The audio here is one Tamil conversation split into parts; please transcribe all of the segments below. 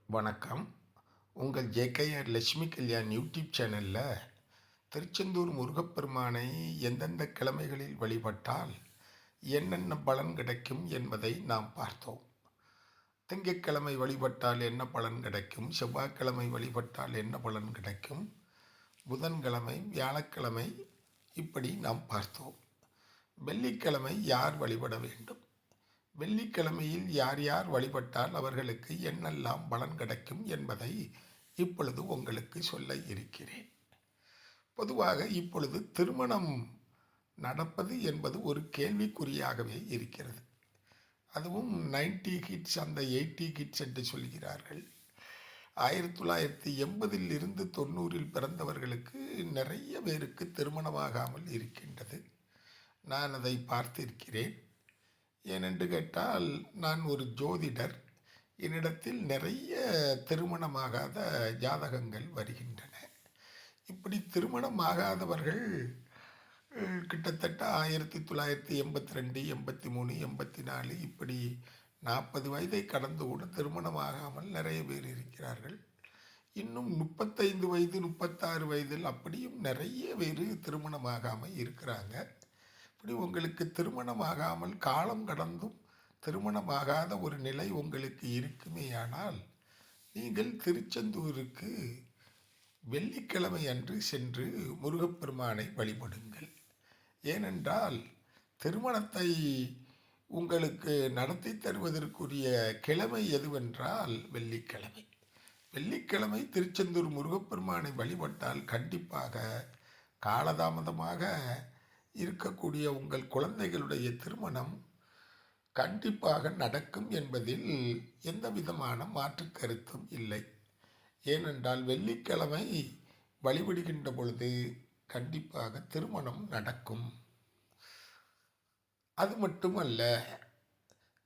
வணக்கம். உங்கள் ஜேகேஆர் லட்சுமி கல்யாண் யூடியூப் சேனலில் திருச்செந்தூர் முருகப்பெருமானை எந்தெந்த கிழமைகளில் வழிபட்டால் என்னென்ன பலன் கிடைக்கும் என்பதை நாம் பார்த்தோம். திங்கட்கிழமை வழிபட்டால் என்ன பலன் கிடைக்கும், செவ்வாய்க்கிழமை வழிபட்டால் என்ன பலன் கிடைக்கும், புதன்கிழமை, வியாழக்கிழமை இப்படி நாம் பார்த்தோம். வெள்ளிக்கிழமை யார் வழிபட வேண்டும், வெள்ளிக்கிழமையில் யார் யார் வழிபட்டால் அவர்களுக்கு என்னெல்லாம் பலன் கிடைக்கும் என்பதை இப்பொழுது உங்களுக்கு சொல்ல இருக்கிறேன். பொதுவாக இப்பொழுது திருமணம் நடப்பது என்பது ஒரு கேள்விக்குறியாகவே இருக்கிறது. அதுவும் 90 கிட்ஸ், அந்த 80 கிட்ஸ் என்று சொல்கிறார்கள். 1980 இருந்து 90 பிறந்தவர்களுக்கு நிறைய பேருக்கு திருமணமாகாமல் இருக்கின்றது. நான் அதை பார்த்திருக்கிறேன். ஏனென்று கேட்டால், நான் ஒரு ஜோதிடர். என்னிடத்தில் நிறைய திருமணமாகாத ஜாதகங்கள் வருகின்றன. இப்படி திருமணமாகாதவர்கள் கிட்டத்தட்ட 1982, 83, 84 இப்படி 40 வயதை கடந்து கூட திருமணமாகாமல் நிறைய பேர் இருக்கிறார்கள். இன்னும் 35 வயது, 36 வயதில் அப்படியும் நிறைய பேர் திருமணமாகாமல் இருக்கிறாங்க. இப்படி உங்களுக்கு திருமணமாகாமல் காலம் கடந்தும் திருமணமாகாத ஒரு நிலை உங்களுக்கு இருக்குமேயானால், நீங்கள் திருச்செந்தூருக்கு வெள்ளிக்கிழமை அன்று சென்று முருகப்பெருமானை வழிபடுங்கள். ஏனென்றால், திருமணத்தை உங்களுக்கு நடத்தி தருவதற்குரிய கிழமை எதுவென்றால் வெள்ளிக்கிழமை. வெள்ளிக்கிழமை திருச்செந்தூர் முருகப்பெருமானை வழிபட்டால் கண்டிப்பாக காலதாமதமாக இருக்கக்கூடிய உங்கள் குழந்தைகளுடைய திருமணம் கண்டிப்பாக நடக்கும் என்பதில் எந்த விதமான மாற்று கருத்தும் இல்லை. ஏனென்றால் வெள்ளிக்கிழமை வழிபடுகின்ற பொழுது கண்டிப்பாக திருமணம் நடக்கும். அது மட்டுமல்ல,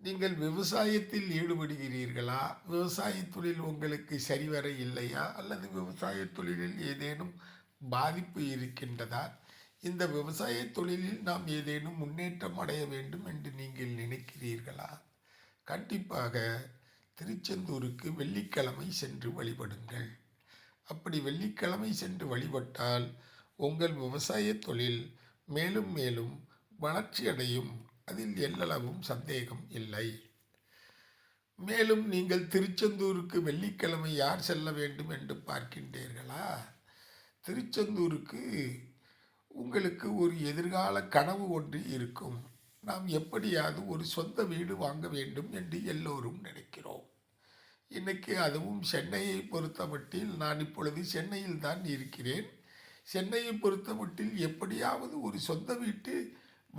நீங்கள் விவசாயத்தில் ஈடுபடுகிறீர்களா, விவசாய தொழில் உங்களுக்கு சரிவர இல்லையா, அல்லது விவசாய தொழிலில் ஏதேனும் பாதிப்பு இருக்கின்றதா, இந்த விவசாய தொழிலில் நாம் ஏதேனும் முன்னேற்றம் அடைய வேண்டும் என்று நீங்கள் நினைக்கிறீர்களா, கண்டிப்பாக திருச்செந்தூருக்கு வெள்ளிக்கிழமை சென்று வழிபடுங்கள். அப்படி வெள்ளிக்கிழமை சென்று வழிபட்டால் உங்கள் விவசாய தொழில் மேலும் மேலும் வளர்ச்சி அடையும். அதில் எல்லளவும் சந்தேகம் இல்லை. மேலும் நீங்கள் திருச்செந்தூருக்கு வெள்ளிக்கிழமை யார் செல்ல வேண்டும் என்று பார்க்கின்றீர்களா, திருச்செந்தூருக்கு உங்களுக்கு ஒரு எதிர்கால கனவு ஒன்று இருக்கும். நாம் எப்படியாவது ஒரு சொந்த வீடு வாங்க வேண்டும் என்று எல்லோரும் நினைக்கிறோம். இன்னைக்கு அதுவும் சென்னையை பொறுத்தமட்டில், நான் இப்பொழுது சென்னையில் தான் இருக்கிறேன். சென்னையை பொறுத்தமட்டில் எப்படியாவது ஒரு சொந்த வீட்டு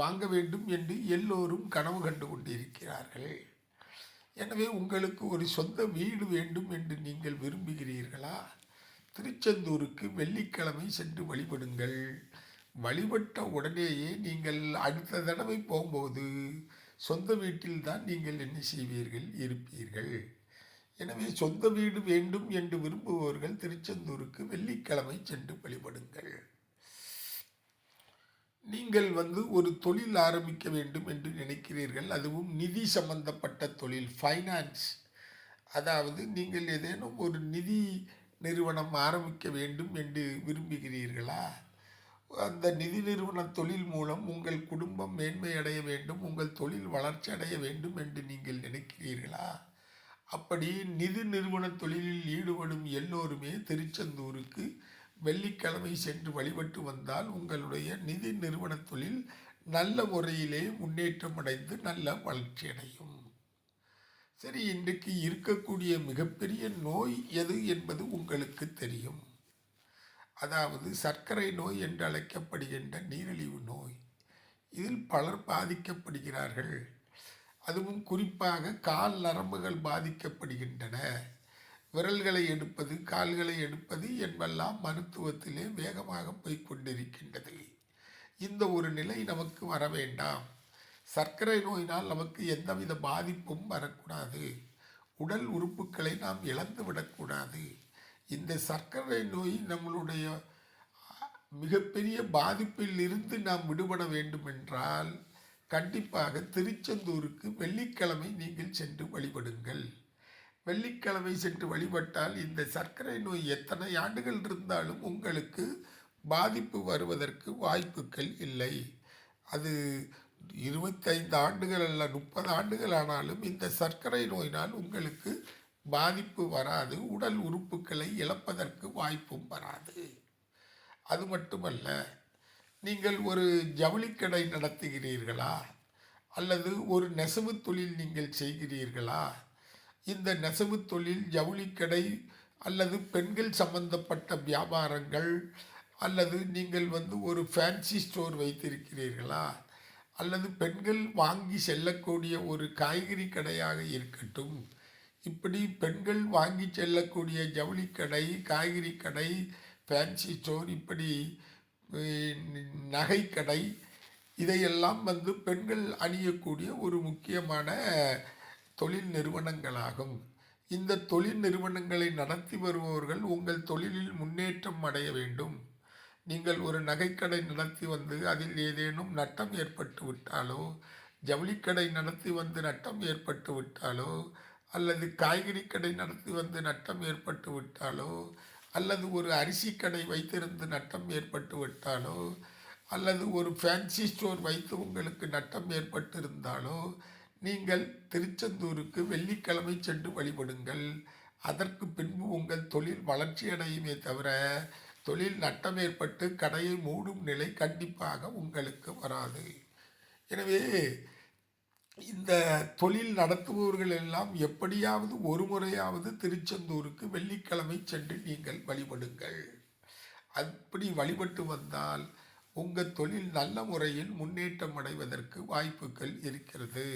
வாங்க வேண்டும் என்று எல்லோரும் கனவு கண்டு கொண்டிருக்கிறார்கள். எனவே உங்களுக்கு ஒரு சொந்த வீடு வேண்டும் என்று நீங்கள் விரும்புகிறீர்களா, திருச்செந்தூருக்கு வெள்ளிக்கிழமை சென்று வழிபடுங்கள். வழிபட்ட உடனேயே நீங்கள் அடுத்த தடவை போகும்போது சொந்த வீட்டில் தான் நீங்கள் என்ன செய்வீர்கள், இருப்பீர்கள். எனவே சொந்த வீடு வேண்டும் என்று விரும்புபவர்கள் திருச்செந்தூருக்கு வெள்ளிக்கிழமை சென்று வழிபடுங்கள். நீங்கள் ஒரு தொழில் ஆரம்பிக்க வேண்டும் என்று நினைக்கிறீர்கள், அதுவும் நிதி சம்பந்தப்பட்ட தொழில், ஃபைனான்ஸ், அதாவது நீங்கள் ஏதேனும் ஒரு நிதி நிறுவனம் ஆரம்பிக்க வேண்டும் என்று விரும்புகிறீர்களா, அந்த நிதி நிறுவன தொழில் மூலம் உங்கள் குடும்பம் மேன்மை அடைய வேண்டும், உங்கள் தொழில் வளர்ச்சி அடைய வேண்டும் என்று நீங்கள் நினைக்கிறீர்களா, அப்படி நிதி நிறுவன தொழிலில் ஈடுபடும் எல்லோருமே திருச்செந்தூருக்கு வெள்ளிக்கிழமை சென்று வழிபட்டு வந்தால் உங்களுடைய நிதி நிறுவன தொழில் நல்ல முறையிலே முன்னேற்றம் அடைந்து நல்ல வளர்ச்சி அடையும். சரி, இன்றைக்கு இருக்கக்கூடிய மிகப்பெரிய நோய் எது என்பது உங்களுக்கு தெரியும். அதாவது சர்க்கரை நோய் என்று அழைக்கப்படுகின்ற நீரிழிவு நோய். இதில் பலர் பாதிக்கப்படுகிறார்கள். அதுவும் குறிப்பாக கால் நரம்புகள் பாதிக்கப்படுகின்றன. விரல்களை எடுப்பது, கால்களை எடுப்பது என்பெல்லாம் மருத்துவத்திலே வேகமாக போய்கொண்டிருக்கின்றது. இந்த ஒரு நிலை நமக்கு வர வேண்டாம். சர்க்கரை நோயினால் நமக்கு எந்தவித பாதிப்பும் வரக்கூடாது. உடல் உறுப்புகளை நாம் இழந்து விடக்கூடாது. இந்த சர்க்கரை நோய் நம்மளுடைய மிகப்பெரிய பாதிப்பில் இருந்து நாம் விடுபட வேண்டுமென்றால் கண்டிப்பாக திருச்செந்தூருக்கு வெள்ளிக்கிழமை நீங்கள் சென்று வழிபடுங்கள். வெள்ளிக்கிழமை சென்று வழிபட்டால் இந்த சர்க்கரை நோய் எத்தனை ஆண்டுகள் இருந்தாலும் உங்களுக்கு பாதிப்பு வருவதற்கு வாய்ப்புகள் இல்லை. அது 25 ஆண்டுகள் அல்ல 30 ஆண்டுகள் ஆனாலும் இந்த சர்க்கரை நோயினால் உங்களுக்கு பாதிப்பு வராது. உடல் உறுப்புகளை இழப்பதற்கு வாய்ப்பும் வராது. அது மட்டுமல்ல, நீங்கள் ஒரு ஜவுளிக்கடை நடத்துகிறீர்களா அல்லது ஒரு நெசவு தொழில் நீங்கள் செய்கிறீர்களா? இந்த நெசவு தொழில், ஜவுளிக்கடை அல்லது பெண்கள் சம்பந்தப்பட்ட வியாபாரங்கள், அல்லது நீங்கள் ஒரு ஃபேன்சி ஸ்டோர் வைத்திருக்கிறீர்களா, அல்லது பெண்கள் வாங்கி செல்லக்கூடிய ஒரு காய்கறி கடையாக இருக்கட்டும், இப்படி பெண்கள் வாங்கி செல்லக்கூடிய ஜவுளிக்கடை, காய்கறி கடை, ஃபேன்சி ஸ்டோர், இப்படி நகைக்கடை, இதையெல்லாம் பெண்கள் அணியக்கூடிய ஒரு முக்கியமான தொழில் நிறுவனங்களாகும். இந்த தொழில் நிறுவனங்களை நடத்தி வருபவர்கள் உங்கள் தொழிலில் முன்னேற்றம் அடைய வேண்டும். நீங்கள் ஒரு நகைக்கடை நடத்தி அதில் ஏதேனும் நட்டம் ஏற்பட்டு விட்டாலோ, ஜவுளிக்கடை நடத்தி நட்டம் ஏற்பட்டு விட்டாலோ, அல்லது காய்கறி கடை நடத்தி நட்டம் ஏற்பட்டு விட்டாலோ, அல்லது ஒரு அரிசி கடை வைத்திருந்து நட்டம் ஏற்பட்டு விட்டாலோ, அல்லது ஒரு ஃபேன்சி ஸ்டோர் வைத்து உங்களுக்கு நட்டம் ஏற்பட்டிருந்தாலோ, நீங்கள் திருச்செந்தூருக்கு வெள்ளிக்கிழமை சென்று வழிபடுங்கள். அதற்கு பின்பு உங்கள் தொழில் வளர்ச்சியடையுமே தவிர தொழில் நட்டம் ஏற்பட்டு கடையை மூடும் நிலை கண்டிப்பாக உங்களுக்கு வராது. எனவே இந்த தொழில் நடத்துபவர்கள் எல்லாம் எப்படியாவது ஒரு முறையாவது திருச்செந்தூருக்கு வெள்ளிக்கிழமை சென்று நீங்கள் வழிபடுங்கள். அப்படி வழிபட்டு வந்தால் உங்கள் தொழில் நல்ல முறையில் முன்னேற்றம் அடைவதற்கு வாய்ப்புகள் இருக்கிறது.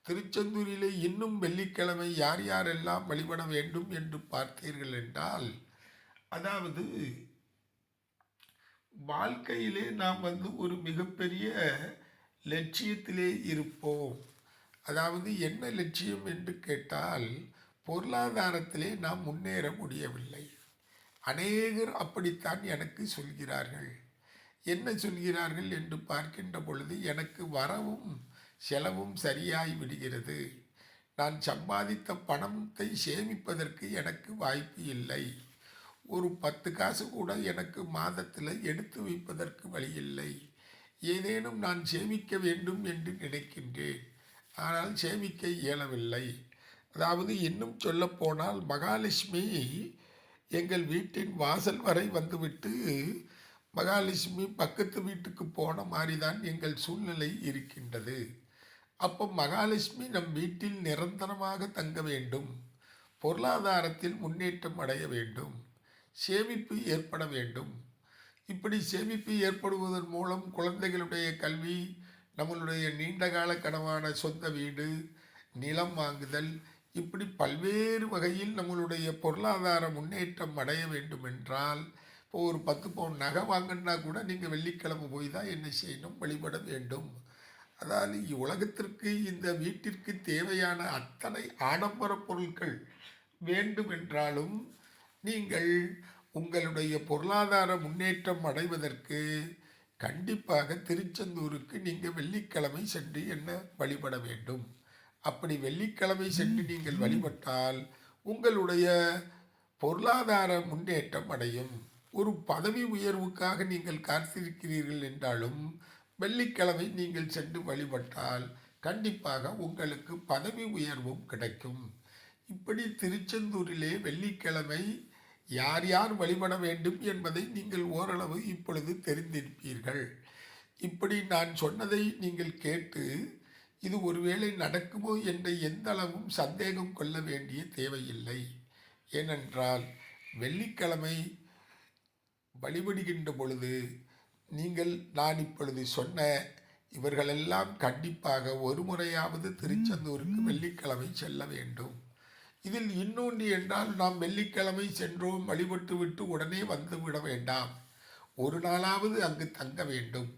திருச்செந்தூரிலே இன்னும் வெள்ளிக்கிழமை யார் யாரெல்லாம் வழிபட வேண்டும் என்று பார்த்தீர்கள் என்றால், அதாவது வாழ்க்கையிலே நாம் ஒரு மிகப்பெரிய லட்சியத்திலே இருப்போம். அதாவது என்ன லட்சியம் என்று கேட்டால், பொருளாதாரத்திலே நாம் முன்னேற முடியவில்லை. அநேகர் அப்படித்தான் எனக்கு சொல்கிறார்கள். என்ன சொல்கிறார்கள் என்று பார்க்கின்ற பொழுது, எனக்கு வரவும் செலவும் சரியாய் விடுகிறது. நான் சம்பாதித்த பணத்தை சேமிப்பதற்கு எனக்கு வாய்ப்பு இல்லை. ஒரு 10 காசு கூட எனக்கு மாதத்தில் எடுத்து வைப்பதற்கு வழி இல்லை. ஏதேனும் நான் சேமிக்க வேண்டும் என்று நினைக்கின்றேன், ஆனால் சேமிக்க இயலவில்லை. அதாவது இன்னும் சொல்லப்போனால், மகாலட்சுமி எங்கள் வீட்டின் வாசல் வரை வந்துவிட்டு மகாலட்சுமி பக்கத்து வீட்டுக்கு போன மாதிரி தான் எங்கள் சூழ்நிலை இருக்கின்றது. அப்போ மகாலட்சுமி நம் வீட்டில் நிரந்தரமாக தங்க வேண்டும், பொருளாதாரத்தில் முன்னேற்றம் அடைய வேண்டும், சேமிப்பு ஏற்பட வேண்டும். இப்படி சேமிப்பு ஏற்படுவதன் மூலம் குழந்தைகளுடைய கல்வி, நம்மளுடைய நீண்டகால கனவான சொந்த வீடு, நிலம் வாங்குதல், இப்படி பல்வேறு வகையில் நம்மளுடைய பொருளாதார முன்னேற்றம் அடைய வேண்டும் என்றால், இப்போ ஒரு 10 பவுன் நகை வாங்கினா கூட நீங்கள் வெள்ளிக்கிழமை போய் தான் என்ன செய்யணும், வழிபட வேண்டும். அதாவது உலகத்திற்கு, இந்த வீட்டிற்கு தேவையான அத்தனை ஆடம்பர பொருட்கள் வேண்டும் என்றாலும் நீங்கள் உங்களுடைய பொருளாதார முன்னேற்றம் அடைவதற்கு கண்டிப்பாக திருச்செந்தூருக்கு நீங்கள் வெள்ளிக்கிழமை சென்று என்ன வழிபட வேண்டும். அப்படி வெள்ளிக்கிழமை சென்று நீங்கள் வழிபட்டால் உங்களுடைய பொருளாதார முன்னேற்றம் அடையும். ஒரு பதவி உயர்வுக்காக நீங்கள் காத்திருக்கிறீர்கள் என்றாலும் வெள்ளிக்கிழமை நீங்கள் சென்று வழிபட்டால் கண்டிப்பாக உங்களுக்கு பதவி உயர்வும் கிடைக்கும். இப்படி திருச்செந்தூரிலே வெள்ளிக்கிழமை யார் யார் வழிபட வேண்டும் என்பதை நீங்கள் ஓரளவு இப்பொழுது தெரிந்திருப்பீர்கள். இப்படி நான் சொன்னதை நீங்கள் கேட்டு இது ஒருவேளை நடக்குமோ என்ற எந்த அளவும் சந்தேகம் கொள்ள வேண்டிய தேவையில்லை. ஏனென்றால் வெள்ளிக்கிழமை வழிபடுகின்ற பொழுது நான் இப்பொழுது சொன்ன இவர்களெல்லாம் கண்டிப்பாக ஒரு முறையாவது திருச்செந்தூருக்கு வெள்ளிக்கிழமை செல்ல வேண்டும். இதில் இன்னொன்று என்றால், நாம் வெள்ளிக்கிழமை சென்றோம், வழிபட்டு விட்டு உடனே வந்து விட வேண்டாம். ஒரு நாளாவது அங்கு தங்க வேண்டும்.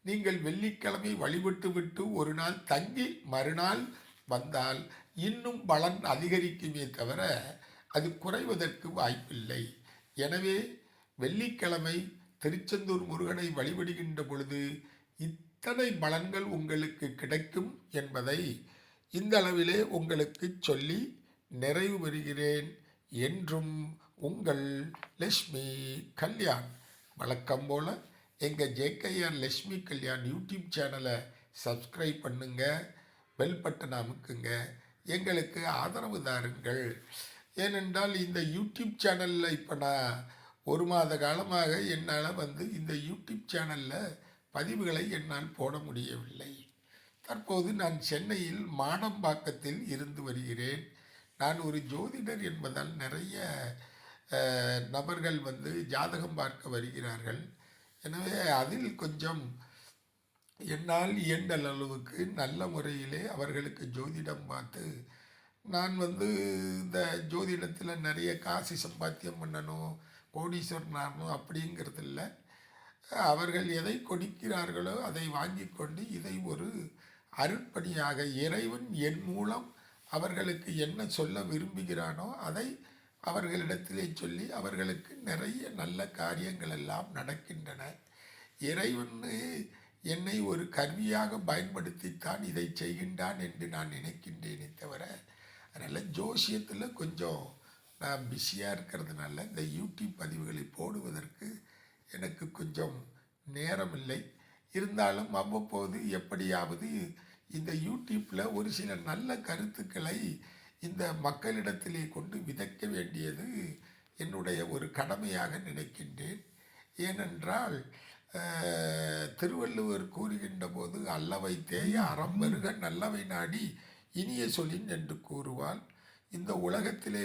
நீங்கள் வெள்ளிக்கிழமை வழிபட்டு விட்டு ஒரு நாள் தங்கி மறுநாள் வந்தால் இன்னும் பலன் அதிகரிக்குமே தவிர அது குறைவதற்கு வாய்ப்பில்லை. எனவே வெள்ளிக்கிழமை திருச்செந்தூர் முருகனை வழிபடுகின்ற பொழுது இத்தனை பலன்கள் உங்களுக்கு கிடைக்கும் என்பதை இந்த அளவிலே உங்களுக்கு சொல்லி நிறைவு பெறுகிறேன். என்றும் உங்கள் லட்சுமி கல்யாண். வழக்கம் போல் எங்கள் ஜேகேஆர் லட்சுமி கல்யாண் யூடியூப் சேனலை சப்ஸ்கிரைப் பண்ணுங்க, பெல் பட்டன் அமுக்குங்க, எங்களுக்கு ஆதரவு தாருங்கள். ஏனென்றால் இந்த யூடியூப் சேனலில் இப்போ நான் 1 மாத காலமாக என்னால் இந்த யூடியூப் சேனலில் பதிவுகளை என்னால் போட முடியவில்லை. தற்போது நான் சென்னையில் மாடம்பாக்கத்தில் இருந்து வருகிறேன். நான் ஒரு ஜோதிடர் என்பதால் நிறைய நபர்கள் ஜாதகம் பார்க்க வருகிறார்கள். எனவே அதில் கொஞ்சம் என்னால் இயன்ற அளவுக்கு நல்ல முறையிலே அவர்களுக்கு ஜோதிடம் பார்த்து நான் இந்த ஜோதிடத்தில் நிறைய காசு சம்பாத்தியம் பண்ணணும், கோடீஸ்வரன் ஆகணும் அப்படிங்கிறது இல்லை. அவர்கள் எதை கொடுக்கிறார்களோ அதை வாங்கி கொண்டு இதை ஒரு அருட்பணியாக இறைவன் என் மூலம் அவர்களுக்கு என்ன சொல்ல விரும்புகிறானோ அதை அவர்களிடத்திலே சொல்லி அவர்களுக்கு நிறைய நல்ல காரியங்கள் எல்லாம் நடக்கின்றன. இறைவன் என்னை ஒரு கருவியாக பயன்படுத்தித்தான் இதை செய்கின்றான் என்று நான் நினைக்கின்றேனே தவிர, அதனால் ஜோசியத்தில் கொஞ்சம் நான் பிஸியாக இருக்கிறதுனால இந்த யூடியூப் பதிவுகளை போடுவதற்கு எனக்கு கொஞ்சம் நேரம் இல்லை. இருந்தாலும் அவ்வப்போது எப்படியாவது இந்த யூடியூப்பில் ஒரு சில நல்ல கருத்துக்களை இந்த மக்களிடத்திலே கொண்டு விதைக்க வேண்டியது என்னுடைய ஒரு கடமையாக நினைக்கின்றேன். ஏனென்றால் திருவள்ளுவர் கூறுகின்ற போது அல்லவை தேய அறம் பெருக நல்லவை நாடி இனிய சொல்லின் என்று கூறுவாள். இந்த உலகத்திலே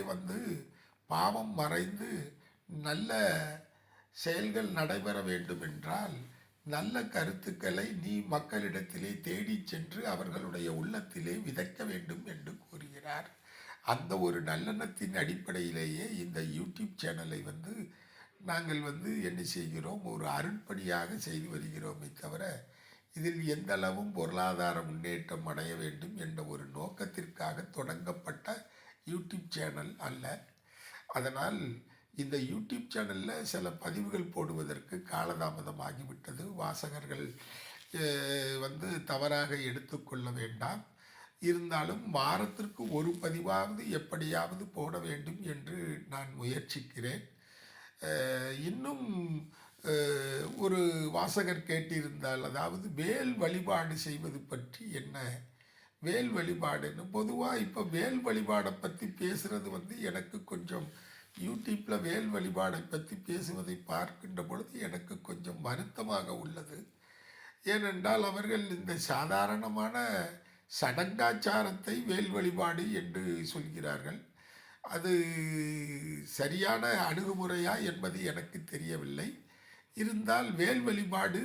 பாவம் மறைந்து நல்ல செயல்கள் நடைபெற வேண்டும் என்றால் நல்ல கருத்துக்களை நீ மக்களிடத்திலே தேடி சென்று அவர்களுடைய உள்ளத்திலே விதைக்க வேண்டும் என்று கூறுகிறார். அந்த ஒரு நல்லெண்ணத்தின் அடிப்படையிலேயே இந்த யூடியூப் சேனலை நாங்கள் என்ன செய்கிறோம், ஒரு அருட்பணியாக செய்து வருகிறோமே தவிர இதில் எந்த அளவும் பொருளாதார முன்னேற்றம் அடைய வேண்டும் என்ற ஒரு நோக்கத்திற்காக தொடங்கப்பட்ட யூடியூப் சேனல் அல்ல. அதனால் இந்த யூடியூப் சேனலில் சில பதிவுகள் போடுவதற்கு காலதாமதமாகிவிட்டது. வாசகர்கள் தவறாக எடுத்துக்கொள்ள வேண்டாம். இருந்தாலும் வாரத்திற்கு ஒரு பதிவாவது எப்படியாவது போட வேண்டும் என்று நான் முயற்சிக்கிறேன். இன்னும் ஒரு வாசகர் கேட்டிருந்தால், அதாவது வேல் வழிபாடு செய்வது பற்றி என்ன, வேல் வழிபாடுன்னு பொதுவாக இப்போ வேல் வழிபாடை பற்றி பேசுகிறது எனக்கு கொஞ்சம் யூடியூப்பில் வேல் வழிபாடை பற்றி பேசுவதை பார்க்கின்ற பொழுது எனக்கு கொஞ்சம் வருத்தமாக உள்ளது. ஏனென்றால் அவர்கள் இந்த சாதாரணமான சடங்காச்சாரத்தை வேல் வழிபாடு என்று சொல்கிறார்கள். அது சரியான அணுகுமுறையா என்பது எனக்கு தெரியவில்லை. இருந்தால் வேல் வழிபாடு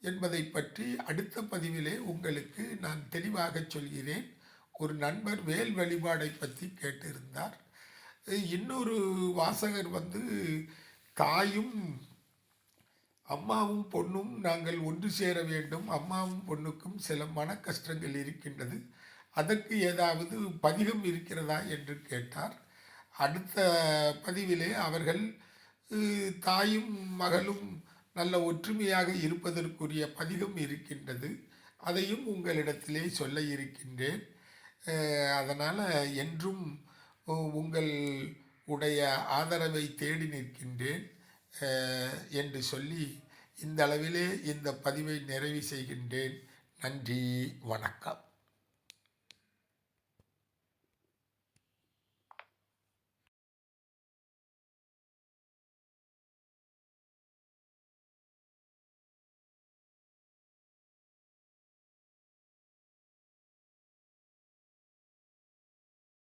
என்பதை பற்றி அடுத்த பதிவிலே உங்களுக்கு நான் தெளிவாக சொல்கிறேன். ஒரு நண்பர் வேல் வழிபாடை பற்றி கேட்டிருந்தார். இன்னொரு வாசகர் தாயும் அம்மாவும் பொண்ணும் நாங்கள் ஒன்று சேர வேண்டும், அம்மாவும் பொண்ணுக்கும் சில மன கஷ்டங்கள் இருக்கின்றது, அதற்கு ஏதாவது பதிகம் இருக்கிறதா என்று கேட்டார். அடுத்த பதிவிலே அவர்கள் தாயும் மகளும் நல்ல ஒற்றுமையாக இருப்பதற்குரிய பதிகம் இருக்கின்றது, அதையும் உங்களிடத்திலே சொல்ல இருக்கின்றேன். அதனால் என்றும் உங்கள் உடைய ஆதரவை தேடி நிற்கின்றேன் என்று சொல்லி இந்த அளவிலே இந்த பதிவை நிறைவு செய்கின்றேன். நன்றி, வணக்கம்.